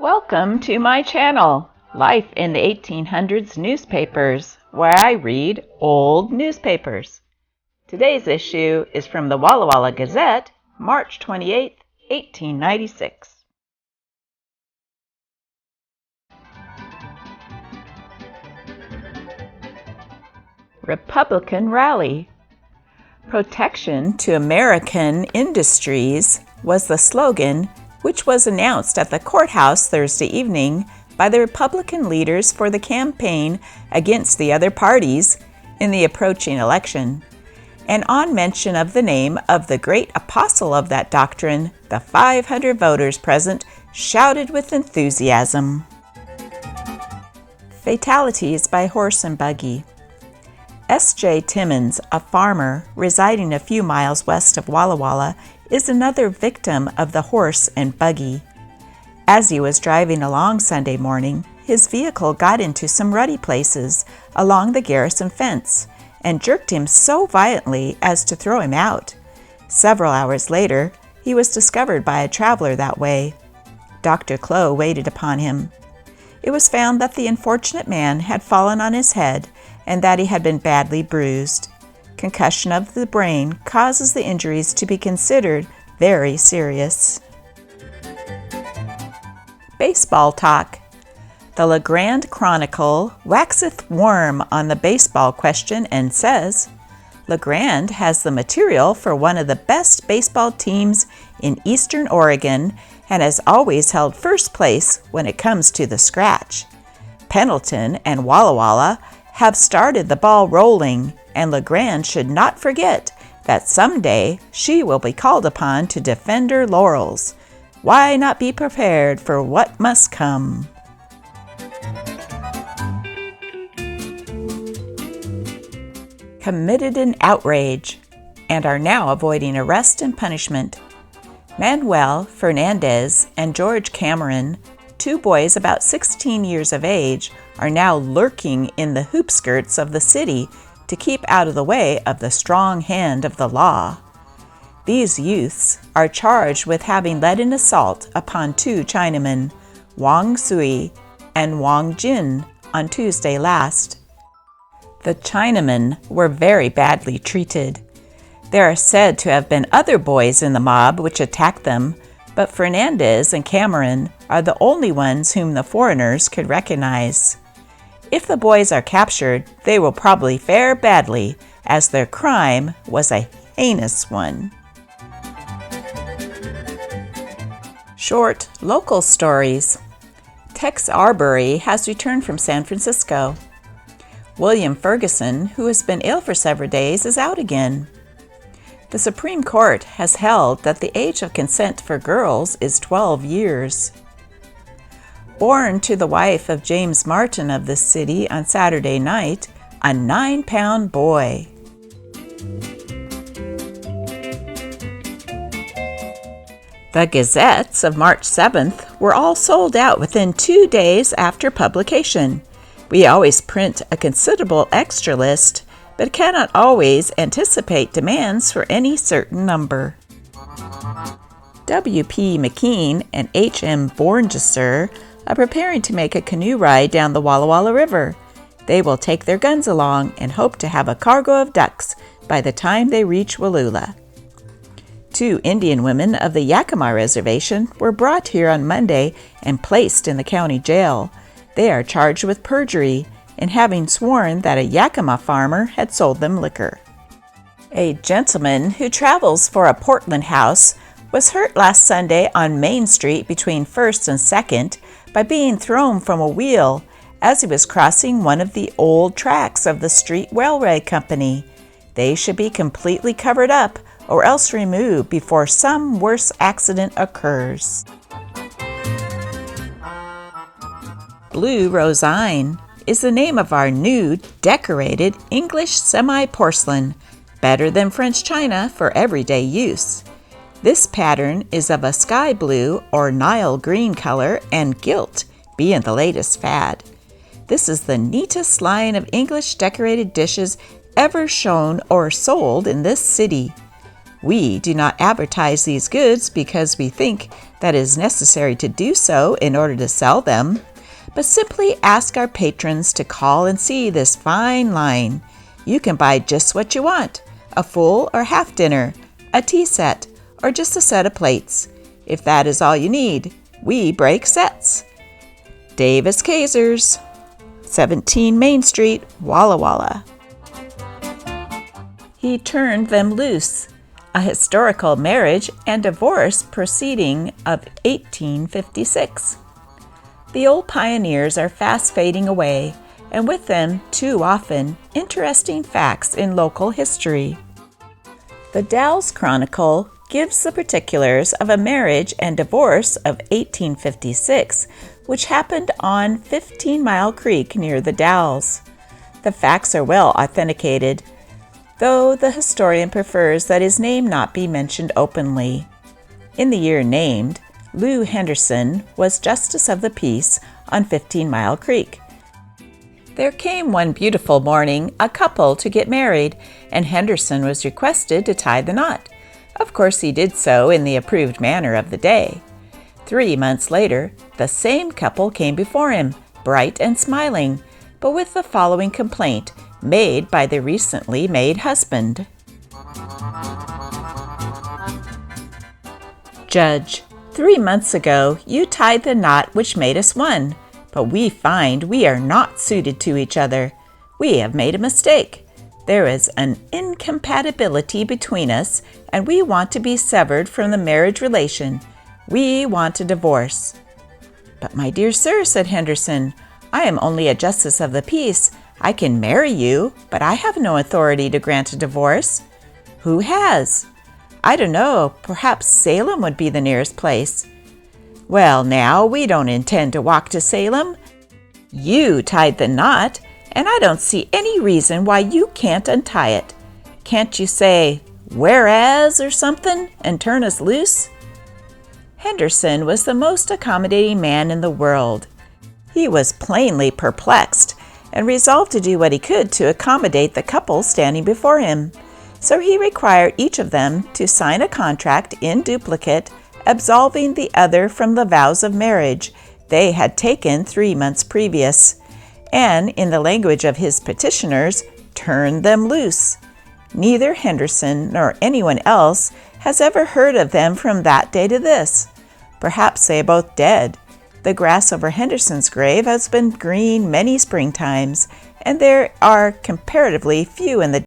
Welcome to my channel, Life in the 1800s Newspapers, where I read old newspapers. Today's issue is from the Walla Walla Gazette, March 28, 1896. Republican Rally. Protection to American industries was the slogan which was announced at the courthouse Thursday evening by the Republican leaders for the campaign against the other parties in the approaching election. And on mention of the name of the great apostle of that doctrine, the 500 voters present shouted with enthusiasm. Fatalities by horse and buggy. S.J. Timmons, a farmer residing a few miles west of Walla Walla, is another victim of the horse and buggy. As he was driving along Sunday morning, his vehicle got into some rutty places along the garrison fence and jerked him so violently as to throw him out. Several hours later, he was discovered by a traveler that way. Dr. Clow waited upon him. It was found that the unfortunate man had fallen on his head and that he had been badly bruised. Concussion of the brain causes the injuries to be considered very serious. Baseball talk. The La Grande Chronicle waxeth warm on the baseball question and says, La Grande has the material for one of the best baseball teams in eastern Oregon and has always held first place when it comes to the scratch. Pendleton and Walla Walla have started the ball rolling, and La Grande should not forget that someday she will be called upon to defend her laurels. Why not be prepared for what must come? Committed an outrage and are now avoiding arrest and punishment. Manuel Fernandez and George Cameron, two boys about 16 years of age, are now lurking in the hoop skirts of the city to keep out of the way of the strong hand of the law. These youths are charged with having led an assault upon two Chinamen, Wang Sui and Wang Jin, on Tuesday last. The Chinamen were very badly treated. There are said to have been other boys in the mob which attacked them, but Fernandez and Cameron are the only ones whom the foreigners could recognize. If the boys are captured, they will probably fare badly, as their crime was a heinous one. Short local stories. Tex Arbery has returned from San Francisco. William Ferguson, who has been ill for several days, is out again. The Supreme Court has held that the age of consent for girls is 12 years. Born to the wife of James Martin of this city on Saturday night, a 9-pound boy. The Gazettes of March 7th were all sold out within 2 days after publication. We always print a considerable extra list, but cannot always anticipate demands for any certain number. W.P. McKean and H.M. Borngesser are preparing to make a canoe ride down the Walla Walla River. They will take their guns along and hope to have a cargo of ducks by the time they reach Wallula. 2 Indian women of the Yakima Reservation were brought here on Monday and placed in the county jail. They are charged with perjury in having sworn that a Yakima farmer had sold them liquor. A gentleman who travels for a Portland house was hurt last Sunday on Main Street between 1st and 2nd by being thrown from a wheel as he was crossing one of the old tracks of the Street Railway Company. They should be completely covered up or else removed before some worse accident occurs. Blue Rosine is the name of our new decorated English semi-porcelain, better than French china for everyday use. This pattern is of a sky blue or Nile green color and gilt, being the latest fad. This is the neatest line of English decorated dishes ever shown or sold in this city. We do not advertise these goods because we think that it is necessary to do so in order to sell them, but simply ask our patrons to call and see this fine line. You can buy just what you want, a full or half dinner, a tea set, or just a set of plates. If that is all you need, we break sets. Davis Kazers, 17 Main Street, Walla Walla. He turned them loose, a historical marriage and divorce proceeding of 1856. The old pioneers are fast fading away, and with them, too often, interesting facts in local history. The Dalles Chronicle gives the particulars of a marriage and divorce of 1856, which happened on 15 Mile Creek near the Dalles. The facts are well authenticated, though the historian prefers that his name not be mentioned openly. In the year named, Lou Henderson was Justice of the Peace on 15 Mile Creek. There came one beautiful morning a couple to get married, and Henderson was requested to tie the knot. Of course he did so in the approved manner of the day. 3 months later, the same couple came before him, bright and smiling, but with the following complaint made by the recently made husband. Judge, 3 months ago you tied the knot which made us one, but we find we are not suited to each other. We have made a mistake. There is an incompatibility between us, and we want to be severed from the marriage relation. We want a divorce. But my dear sir, said Henderson, I am only a justice of the peace. I can marry you, but I have no authority to grant a divorce. Who has? I don't know. Perhaps Salem would be the nearest place. Well, now, we don't intend to walk to Salem. You tied the knot, and I don't see any reason why you can't untie it. Can't you say, whereas or something, and turn us loose? Henderson was the most accommodating man in the world. He was plainly perplexed, and resolved to do what he could to accommodate the couple standing before him. So he required each of them to sign a contract in duplicate, absolving the other from the vows of marriage they had taken 3 months previous, and, in the language of his petitioners, turned them loose. Neither Henderson nor anyone else has ever heard of them from that day to this. Perhaps they are both dead. The grass over Henderson's grave has been green many springtimes, and there are comparatively few in the